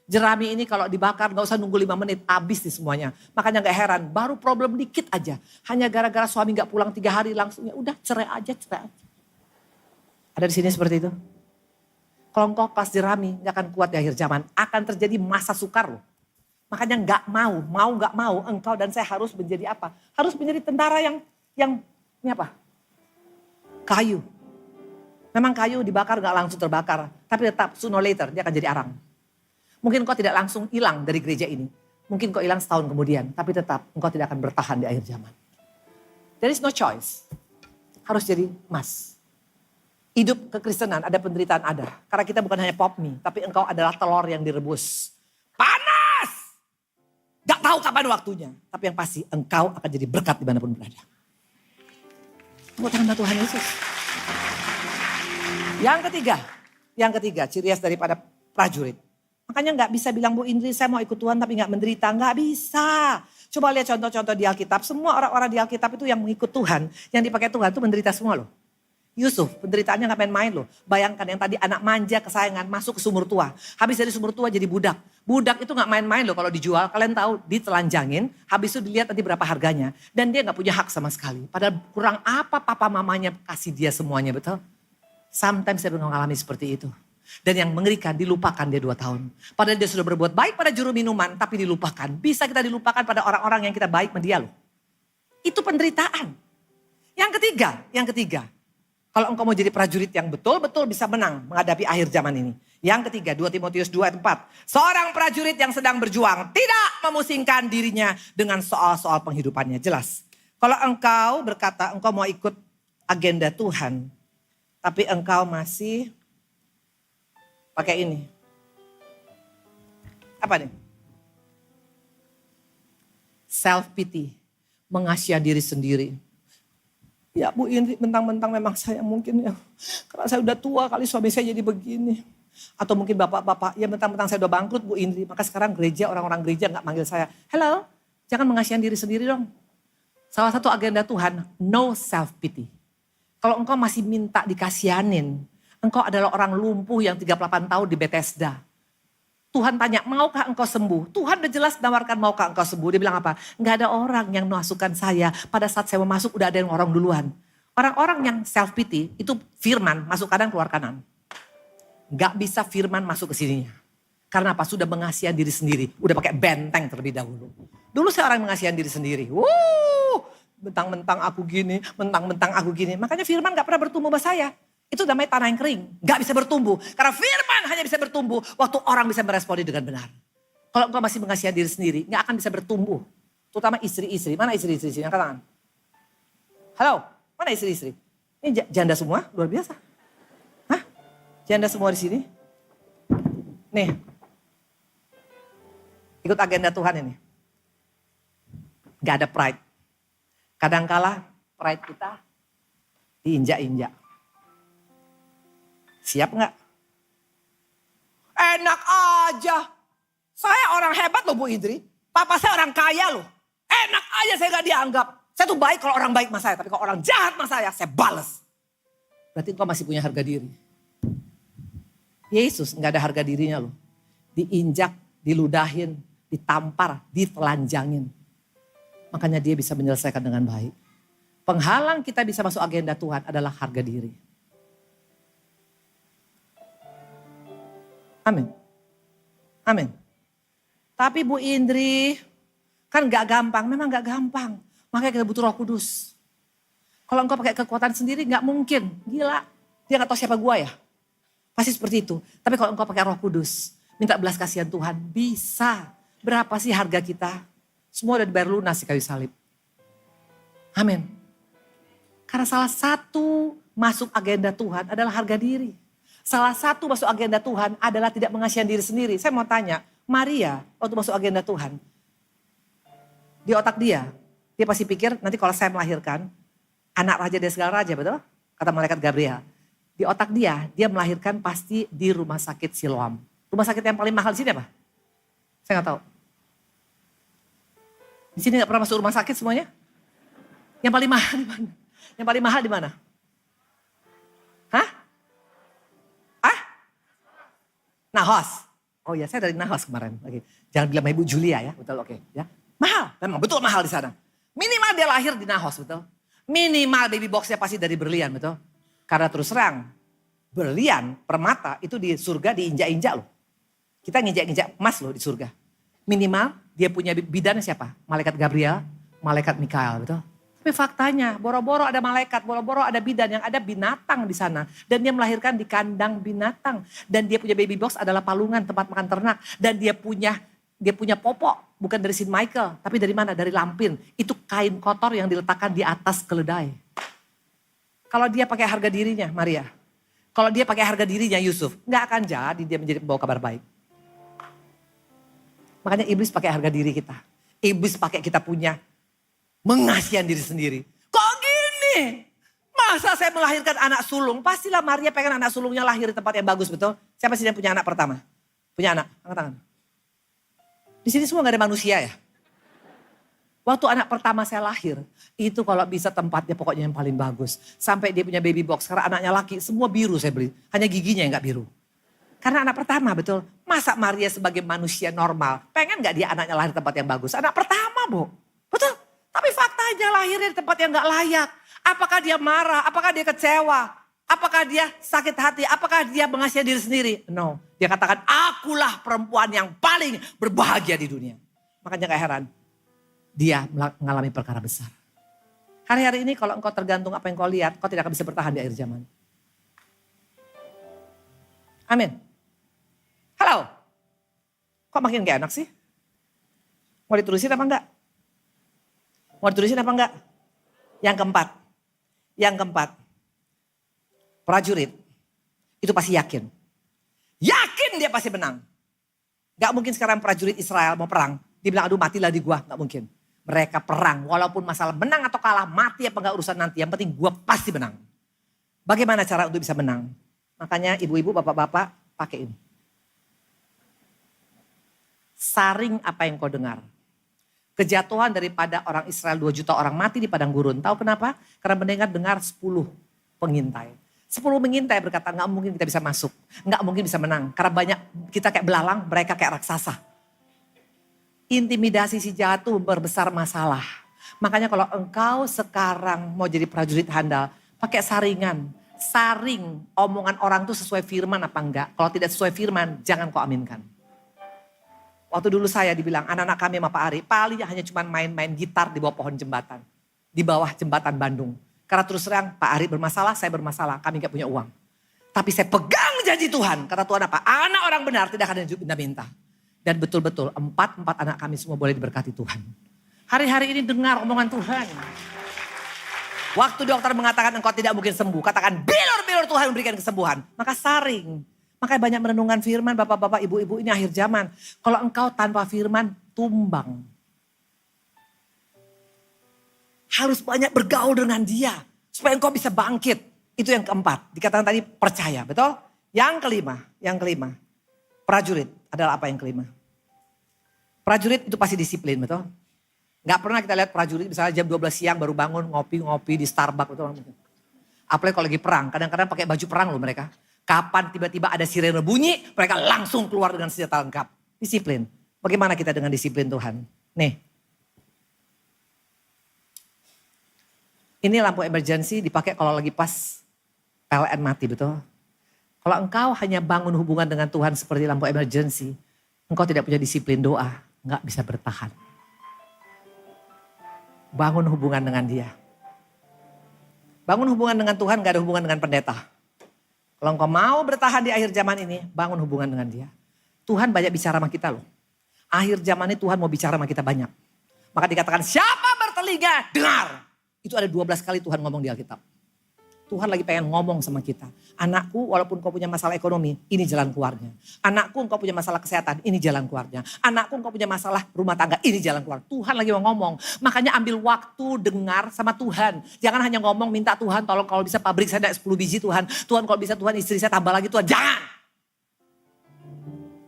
Jerami ini kalau dibakar gak usah nunggu 5 menit. Habis nih semuanya. Makanya gak heran. Baru problem dikit aja. Hanya gara-gara suami gak pulang 3 hari langsung. Ya udah cerai aja. Ada di sini seperti itu? Kalau engkau kelas jerami gak akan kuat di akhir zaman. Akan terjadi masa sukar loh. Makanya mau gak mau, engkau dan saya harus menjadi apa? Harus menjadi tentara yang ini apa? Kayu. Memang kayu dibakar gak langsung terbakar. Tapi tetap sooner or later dia akan jadi arang. Mungkin engkau tidak langsung hilang dari gereja ini. Mungkin engkau hilang setahun kemudian. Tapi tetap engkau tidak akan bertahan di akhir zaman. There is no choice. Harus jadi emas. Hidup kekristenan ada penderitaan ada. Karena kita bukan hanya pop mie. Tapi engkau adalah telur yang direbus. Panas! Gak tahu kapan waktunya. Tapi yang pasti engkau akan jadi berkat dimanapun berada. Tepuk tangan Tuhan Yesus. Yang ketiga ciri khas daripada prajurit. Makanya gak bisa bilang Bu Indri saya mau ikut Tuhan tapi gak menderita. Gak bisa. Coba lihat contoh-contoh di Alkitab. Semua orang-orang di Alkitab itu yang mengikut Tuhan. Yang dipakai Tuhan itu menderita semua loh. Yusuf penderitaannya gak main-main loh. Bayangkan yang tadi anak manja kesayangan masuk ke sumur tua. Habis dari sumur tua jadi budak. Budak itu gak main-main loh kalau dijual. Kalian tahu ditelanjangin. Habis itu dilihat nanti berapa harganya. Dan dia gak punya hak sama sekali. Padahal kurang apa papa mamanya kasih dia semuanya betul. Sometimes saya pernah mengalami seperti itu. Dan yang mengerikan dilupakan dia 2 tahun. Padahal dia sudah berbuat baik pada juru minuman tapi dilupakan. Bisa kita dilupakan pada orang-orang yang kita baik sama dia loh. Itu penderitaan. Yang ketiga. Kalau engkau mau jadi prajurit yang betul-betul bisa menang menghadapi akhir zaman ini. Yang ketiga, 2 Timotius 2 ayat 4. Seorang prajurit yang sedang berjuang tidak memusingkan dirinya dengan soal-soal penghidupannya. Jelas. Kalau engkau berkata engkau mau ikut agenda Tuhan. Tapi engkau masih pakai ini. Apa nih? Self pity. Mengasihi diri sendiri. Ya Bu Indri mentang-mentang memang saya mungkin ya. Karena saya udah tua kali suami saya jadi begini. Atau mungkin bapak-bapak ya mentang-mentang saya udah bangkrut Bu Indri. Maka sekarang gereja orang-orang gereja gak manggil saya. Hello jangan mengasihi diri sendiri dong. Salah satu agenda Tuhan no self pity. Kalau engkau masih minta dikasihanin. Engkau adalah orang lumpuh yang 38 tahun di Bethesda. Tuhan tanya, maukah engkau sembuh? Tuhan udah jelas menawarkan, maukah engkau sembuh? Dia bilang apa? Enggak ada orang yang memasukkan saya. Pada saat saya mau masuk, udah ada yang orang duluan. Orang-orang yang self pity, itu firman, masuk kanan, keluar kanan. Enggak bisa firman masuk ke sininya. Karena apa? Sudah mengasihi diri sendiri. Udah pakai benteng terlebih dahulu. Dulu saya orang mengasihi diri sendiri. Mentang-mentang aku gini, mentang-mentang aku gini. Makanya firman gak pernah bertumbuh sama saya. Itu namanya tanah yang kering. Gak bisa bertumbuh. Karena firman hanya bisa bertumbuh waktu orang bisa meresponi dengan benar. Kalau engkau masih mengasihi diri sendiri, gak akan bisa bertumbuh. Terutama istri-istri. Mana istri-istri? Angkat tangan. Halo, mana istri-istri? Ini janda semua, luar biasa. Hah? Janda semua di sini? Nih. Ikut agenda Tuhan ini. Gak ada pride. Kadangkala pride kita diinjak-injak. Siap gak? Enak aja. Saya orang hebat loh Bu Indri. Papa saya orang kaya loh. Enak aja saya gak dianggap. Saya tuh baik kalau orang baik sama saya. Tapi kalau orang jahat sama saya balas. Berarti engkau masih punya harga diri. Yesus gak ada harga dirinya loh. Diinjak, diludahin, ditampar, ditelanjangin. Makanya dia bisa menyelesaikan dengan baik. Penghalang kita bisa masuk agenda Tuhan adalah harga diri. Amin. Amin. Tapi Bu Indri, kan gak gampang, memang gak gampang. Makanya kita butuh Roh Kudus. Kalau engkau pakai kekuatan sendiri gak mungkin. Gila, dia gak tahu siapa gua ya. Pasti seperti itu. Tapi kalau engkau pakai Roh Kudus, minta belas kasihan Tuhan, bisa. Berapa sih harga kita? Semua udah dibayar lunas di kayu salib. Amin. Karena salah satu masuk agenda Tuhan adalah harga diri. Salah satu masuk agenda Tuhan adalah tidak mengasihi diri sendiri. Saya mau tanya, Maria waktu masuk agenda Tuhan, di otak dia pasti pikir nanti kalau saya melahirkan anak raja dari segala raja, betul? Kata malaikat Gabriel. Di otak dia melahirkan pasti di rumah sakit Siloam. Rumah sakit yang paling mahal di sini apa? Saya nggak tahu. Di sini nggak pernah masuk rumah sakit semuanya? Yang paling mahal di mana? Yang paling mahal di mana? Hah? Nahos. Oh ya, saya dari Nahos kemarin. Oke. Jangan bilang sama Ibu Julia ya, betul oke. Ya. Mahal, memang betul mahal di sana. Minimal dia lahir di Nahos, betul. Minimal baby boxnya pasti dari berlian, betul. Karena terus terang, berlian, permata itu di surga diinjak-injak loh. Kita nginjak-injak emas loh di surga. Minimal dia punya bidan siapa? Malaikat Gabriel, malaikat Mikael, betul. Tapi faktanya, boro-boro ada malaikat, boro-boro ada bidan, yang ada binatang di sana. Dan dia melahirkan di kandang binatang. Dan dia punya baby box adalah palungan, tempat makan ternak. Dan dia punya popok, bukan dari Saint Michael. Tapi dari mana? Dari lampin. Itu kain kotor yang diletakkan di atas keledai. Kalau dia pakai harga dirinya, Maria. Kalau dia pakai harga dirinya, Yusuf. Nggak akan jadi dia menjadi pembawa kabar baik. Makanya iblis pakai harga diri kita. Iblis pakai kita punya mengasihan diri sendiri. Kok gini? Masa saya melahirkan anak sulung? Pastilah Maria pengen anak sulungnya lahir di tempat yang bagus, betul? Siapa sih yang punya anak pertama? Punya anak? Angkat tangan. Di sini semua gak ada manusia ya? Waktu anak pertama saya lahir, itu kalau bisa tempatnya pokoknya yang paling bagus. Sampai dia punya baby box, karena anaknya laki, semua biru saya beli. Hanya giginya yang gak biru. Karena anak pertama, betul. Masa Maria sebagai manusia normal, pengen gak dia anaknya lahir di tempat yang bagus? Anak pertama, Bu. Betul. Tapi faktanya lahirnya di tempat yang gak layak. Apakah dia marah? Apakah dia kecewa? Apakah dia sakit hati? Apakah dia mengasihi diri sendiri? No. Dia katakan, akulah perempuan yang paling berbahagia di dunia. Makanya gak heran. Dia mengalami perkara besar. Hari-hari ini kalau engkau tergantung apa yang kau lihat, kau tidak akan bisa bertahan di akhir zaman. Amin. Halo. Kok makin gak enak sih? Mau ditulisin apa enggak? Mau ditulisin apa enggak? Yang keempat. Prajurit. Itu pasti yakin. Yakin dia pasti menang. Gak mungkin sekarang prajurit Israel mau perang. Dia bilang aduh matilah di gua. Gak mungkin. Mereka perang. Walaupun masalah menang atau kalah. Mati apa enggak urusan nanti. Yang penting gua pasti menang. Bagaimana cara untuk bisa menang? Makanya ibu-ibu bapak-bapak pakai ini. Saring apa yang kau dengar. Kejatuhan daripada orang Israel 2 juta orang mati di padang gurun. Tahu kenapa? Karena mendengar 10 pengintai. 10 mengintai berkata gak mungkin kita bisa masuk. Gak mungkin bisa menang. Karena banyak kita kayak belalang, mereka kayak raksasa. Intimidasi si jahat itu memperbesar masalah. Makanya kalau engkau sekarang mau jadi prajurit handal, pakai saringan. Saring omongan orang itu sesuai firman apa enggak. Kalau tidak sesuai firman, jangan kau aminkan. Waktu dulu saya dibilang, anak-anak kami sama Pak Ari, Pak Ali hanya cuma main-main gitar di bawah pohon jembatan. Di bawah jembatan Bandung. Karena terus terang, Pak Ari bermasalah, saya bermasalah, kami gak punya uang. Tapi saya pegang janji Tuhan. Kata Tuhan apa? Anak orang benar tidak akan minta-minta. Dan betul-betul, empat anak kami semua boleh diberkati Tuhan. Hari-hari ini dengar omongan Tuhan. Waktu dokter mengatakan engkau tidak mungkin sembuh. Katakan bilur-bilur Tuhan memberikan kesembuhan. Maka saring. Makanya banyak merenungkan firman bapak-bapak ibu-ibu ini akhir zaman. Kalau engkau tanpa firman tumbang. Harus banyak bergaul dengan dia. Supaya engkau bisa bangkit. Itu yang keempat. Dikatakan tadi percaya, betul? Yang kelima. Prajurit adalah apa yang kelima? Prajurit itu pasti disiplin, betul? Gak pernah kita lihat prajurit misalnya jam 12 siang baru bangun ngopi-ngopi di Starbucks. Betul? Apalagi kalau lagi perang. Kadang-kadang pakai baju perang loh mereka. Kapan tiba-tiba ada sirene bunyi, mereka langsung keluar dengan senjata lengkap. Disiplin. Bagaimana kita dengan disiplin Tuhan? Nih. Ini lampu emergency dipakai kalau lagi pas PLN mati, betul? Kalau engkau hanya bangun hubungan dengan Tuhan seperti lampu emergency, engkau tidak punya disiplin doa, nggak bisa bertahan. Bangun hubungan dengan dia. Bangun hubungan dengan Tuhan, gak ada hubungan dengan pendeta. Kalau engkau mau bertahan di akhir zaman ini, bangun hubungan dengan dia. Tuhan banyak bicara sama kita loh. Akhir zaman ini Tuhan mau bicara sama kita banyak. Maka dikatakan siapa bertelinga, dengar. Itu ada 12 kali Tuhan ngomong di Alkitab. Tuhan lagi pengen ngomong sama kita. Anakku, walaupun kau punya masalah ekonomi, ini jalan keluarnya. Anakku, engkau punya masalah kesehatan, ini jalan keluarnya. Anakku, engkau punya masalah rumah tangga, ini jalan keluar. Tuhan lagi mau ngomong. Makanya ambil waktu dengar sama Tuhan. Jangan hanya ngomong minta Tuhan, tolong kalau bisa pabrik saya ada 10 biji Tuhan. Tuhan kalau bisa Tuhan istri saya tambah lagi Tuhan. Jangan.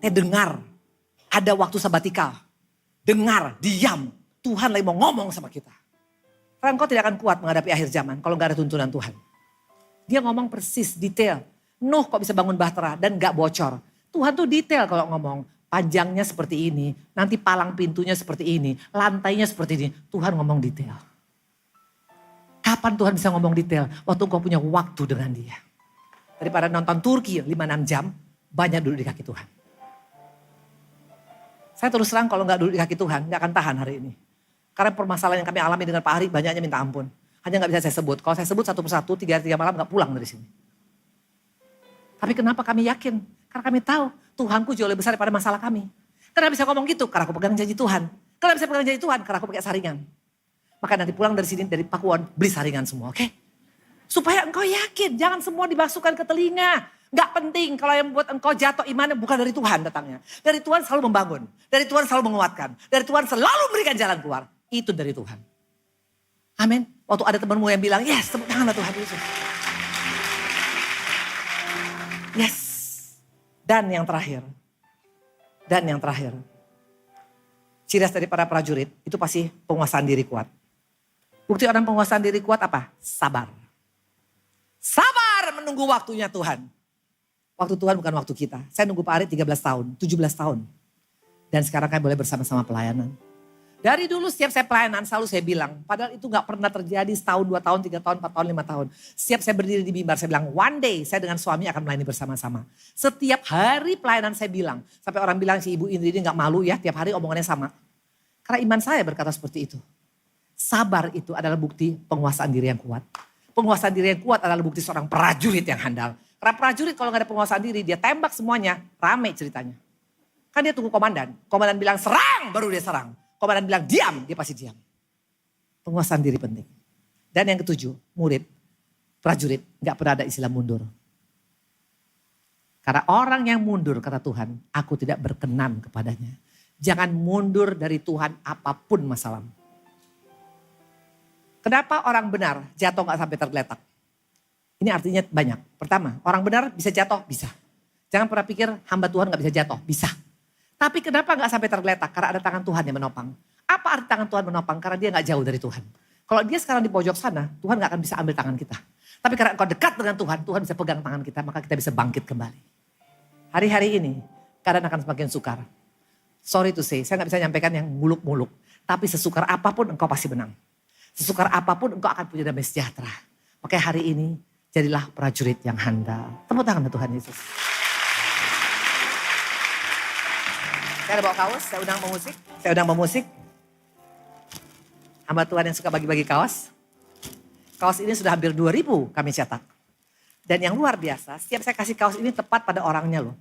Dengar. Ada waktu sabatikal. Dengar, diam. Tuhan lagi mau ngomong sama kita. Karena engkau tidak akan kuat menghadapi akhir zaman kalau gak ada tuntunan Tuhan. Dia ngomong persis, detail. Nuh kok bisa bangun bahtera dan gak bocor. Tuhan tuh detail kalau ngomong. Panjangnya seperti ini, nanti palang pintunya seperti ini, lantainya seperti ini. Tuhan ngomong detail. Kapan Tuhan bisa ngomong detail? Waktu engkau punya waktu dengan dia. Daripada nonton Turki 5-6 jam, banyak duduk di kaki Tuhan. Saya terus terang kalau gak duduk di kaki Tuhan, gak akan tahan hari ini. Karena permasalahan yang kami alami dengan Pak Ari banyaknya minta ampun. Hanya gak bisa saya sebut. Kalau saya sebut satu persatu, 3 hari 3 malam gak pulang dari sini. Tapi kenapa kami yakin? Karena kami tahu Tuhanku jauh lebih besar daripada masalah kami. Kenapa bisa ngomong gitu? Karena aku pegang janji Tuhan. Kenapa bisa pegang janji Tuhan? Karena aku pakai saringan. Maka nanti pulang dari sini, dari Pakuan, beli saringan semua, oke? Supaya engkau yakin, jangan semua dimasukkan ke telinga. Gak penting kalau yang membuat engkau jatuh imannya bukan dari Tuhan datangnya. Dari Tuhan selalu membangun. Dari Tuhan selalu menguatkan. Dari Tuhan selalu memberikan jalan keluar. Itu dari Tuhan. Amin. Waktu ada temanmu yang bilang, yes, tepuk tanganlah Tuhan Yesus. Yes. Dan yang terakhir. Ciri khas dari para prajurit itu pasti penguasaan diri kuat. Bukti orang penguasaan diri kuat apa? Sabar. Sabar menunggu waktunya Tuhan. Waktu Tuhan bukan waktu kita. Saya nunggu Pak Ari 13 tahun, 17 tahun. Dan sekarang kami boleh bersama-sama pelayanan. Dari dulu setiap saya pelayanan selalu saya bilang, padahal itu gak pernah terjadi setahun, 2 tahun, 3 tahun, 4 tahun, 5 tahun. Setiap saya berdiri di mimbar, saya bilang one day saya dengan suami akan melayani bersama-sama. Setiap hari pelayanan saya bilang, sampai orang bilang si Ibu Indri ini gak malu ya, tiap hari omongannya sama. Karena iman saya berkata seperti itu. Sabar itu adalah bukti penguasaan diri yang kuat. Penguasaan diri yang kuat adalah bukti seorang prajurit yang handal. Karena prajurit kalau gak ada penguasaan diri, dia tembak semuanya, rame ceritanya. Kan dia tunggu komandan. Komandan bilang serang, baru dia serang. Komandan bilang diam, dia pasti diam. Penguasaan diri penting. Dan yang ketujuh, murid, prajurit, gak pernah ada istilah mundur. Karena orang yang mundur kata Tuhan, aku tidak berkenan kepadanya. Jangan mundur dari Tuhan apapun masalahmu. Kenapa orang benar jatuh gak sampai tergeletak? Ini artinya banyak. Pertama, orang benar bisa jatuh, bisa. Jangan pernah pikir hamba Tuhan gak bisa jatuh, bisa. Tapi kenapa gak sampai tergeletak? Karena ada tangan Tuhan yang menopang. Apa arti tangan Tuhan menopang? Karena dia gak jauh dari Tuhan. Kalau dia sekarang di pojok sana, Tuhan gak akan bisa ambil tangan kita. Tapi karena engkau dekat dengan Tuhan, Tuhan bisa pegang tangan kita, maka kita bisa bangkit kembali. Hari-hari ini, keadaan akan semakin sukar. Sorry to say, saya gak bisa nyampaikan yang muluk-muluk. Tapi sesukar apapun engkau pasti menang. Sesukar apapun engkau akan punya damai sejahtera. Makanya hari ini, jadilah prajurit yang handal. Tepuk tangan Tuhan Yesus. Saya ada bawa kaos, saya undang pemusik. Hamba Tuhan yang suka bagi-bagi kaos. Kaos ini sudah hampir 2.000 kami cetak. Dan yang luar biasa, setiap saya kasih kaos ini tepat pada orangnya loh.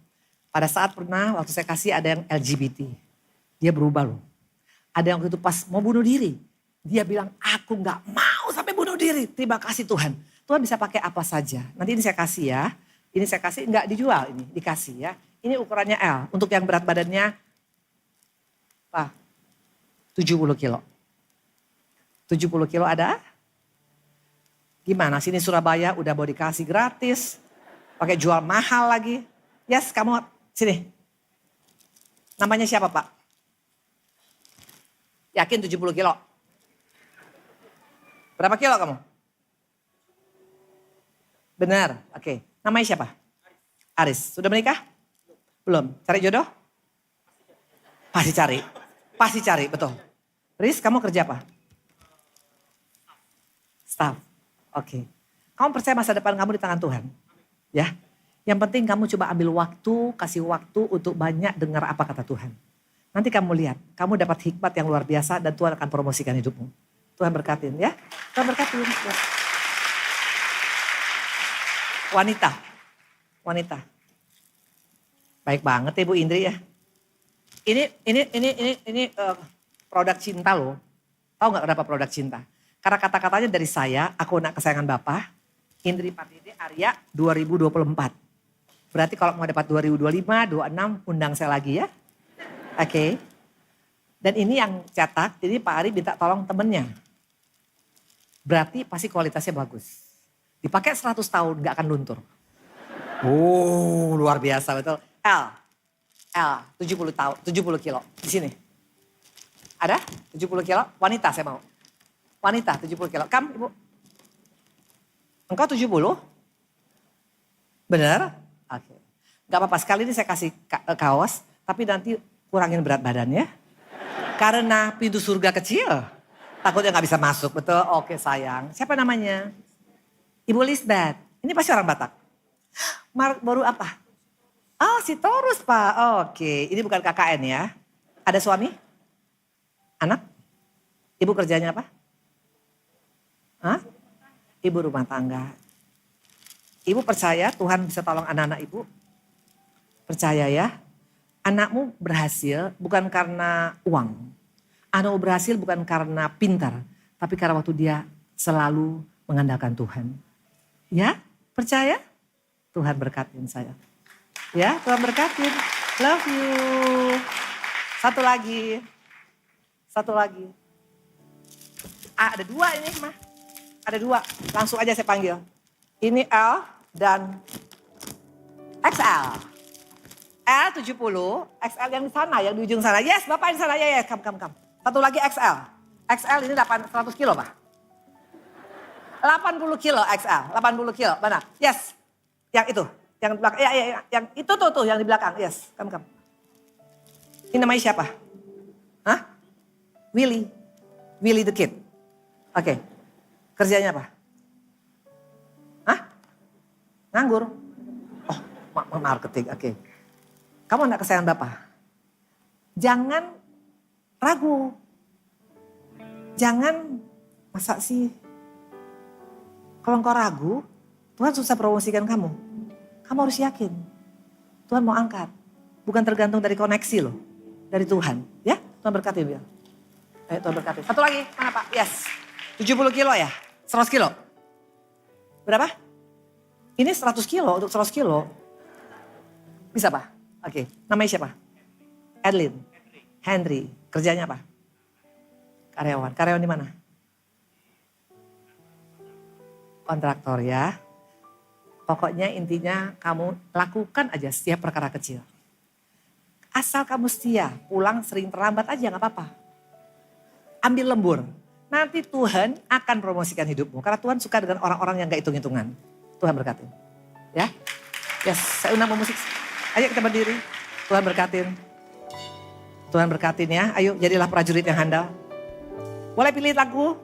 Pada saat pernah waktu saya kasih ada yang LGBT. Dia berubah loh. Ada yang waktu itu pas mau bunuh diri. Dia bilang aku gak mau sampai bunuh diri. Terima kasih Tuhan. Tuhan bisa pakai apa saja. Nanti ini saya kasih ya. Ini saya kasih gak dijual ini, dikasih ya. Ini ukurannya L. Untuk yang berat badannya 70 kilo. 70 kilo ada? Gimana? Sini Surabaya udah mau dikasih gratis. Pakai jual mahal lagi. Yes, kamu sini. Namanya siapa Pak? Yakin 70 kilo? Berapa kilo kamu? Benar, oke. Namanya siapa? Aris. Sudah menikah? Belum. Cari jodoh? Pasti cari, betul. Riz, kamu kerja apa? Staff. Oke. Kamu percaya masa depan kamu di tangan Tuhan? Ya. Yang penting kamu coba ambil waktu, kasih waktu untuk banyak dengar apa kata Tuhan. Nanti kamu lihat, kamu dapat hikmat yang luar biasa dan Tuhan akan promosikan hidupmu. Tuhan berkatin ya. Tuhan berkatin. Ya. Wanita. Baik banget ya Bu Indri ya. Ini produk cinta loh. Tahu nggak kenapa produk cinta? Karena kata-katanya dari saya, aku anak kesayangan Bapa. Indri Pardede Arya 2024. Berarti kalau mau dapat 2025, 26 undang saya lagi ya. Oke. Dan ini yang cetak, jadi Pak Ari minta tolong temennya. Berarti pasti kualitasnya bagus. Dipakai 100 tahun gak akan luntur. Oh luar biasa betul. L 70 tahun, 70 kilo di sini. Ada 70 kilo? Wanita saya mau. Wanita 70 kilo. Kam ibu? Engkau 70? Benar? Oke. Gak apa-apa, sekali ini saya kasih kaos. Tapi nanti kurangin berat badan ya. Karena pintu surga kecil. Takutnya gak bisa masuk, betul? Oke sayang. Siapa namanya? Ibu Lisbeth. Ini pasti orang Batak. Baru apa? Oh si Taurus Pak. Oke, ini bukan KKN ya. Ada suami? Anak? Ibu kerjanya apa? Hah? Ibu rumah tangga. Ibu percaya Tuhan bisa tolong anak-anak ibu? Percaya ya? Anakmu berhasil bukan karena uang. Anakmu berhasil bukan karena pintar. Tapi karena waktu dia selalu mengandalkan Tuhan. Ya? Percaya? Tuhan berkatin saya. Ya, Tuhan berkatin. Love you. Satu lagi. Satu lagi. Ada dua ini mah. Ada dua. Langsung aja saya panggil. Ini L dan XL. L 70. XL yang di sana, yang di ujung sana. Yes, Bapak di sana. Ya, yes. Come. Satu lagi XL. XL ini 100 kilo, Pak. 80 kilo XL. 80 kilo. Mana? Yes. Yang itu. Yang di belakang. Ya. Yang itu tuh yang di belakang. Yes. Come. Ini namanya siapa? Hah? Willy. Willy the Kid. Oke. Kerjanya apa? Hah? Nganggur. Oh, marketing. Oke. Kamu anak kesayangan Bapak. Jangan ragu. Jangan, masa sih? Kalau engkau ragu, Tuhan susah promosikan kamu. Kamu harus yakin. Tuhan mau angkat. Bukan tergantung dari koneksi loh. Dari Tuhan. Ya, Tuhan berkati Bill. Ayo Tuhan berkati. Satu lagi, mana Pak? Yes. 70 kilo ya? 100 kilo? Berapa? Ini 100 kilo untuk 100 kilo. Bisa Pak? Oke. Namanya siapa? Edlin. Henry. Kerjanya apa? Karyawan. Karyawan di mana? Kontraktor ya. Pokoknya intinya kamu lakukan aja setiap perkara kecil. Asal kamu setia, pulang sering terlambat aja gak apa-apa. Ambil lembur. Nanti Tuhan akan promosikan hidupmu. Karena Tuhan suka dengan orang-orang yang gak hitung-hitungan. Tuhan berkatin. Ya. Yes, saya undang pemusik. Ayo kita berdiri. Tuhan berkatin. Tuhan berkatin ya. Ayo jadilah prajurit yang handal. Boleh pilih lagu?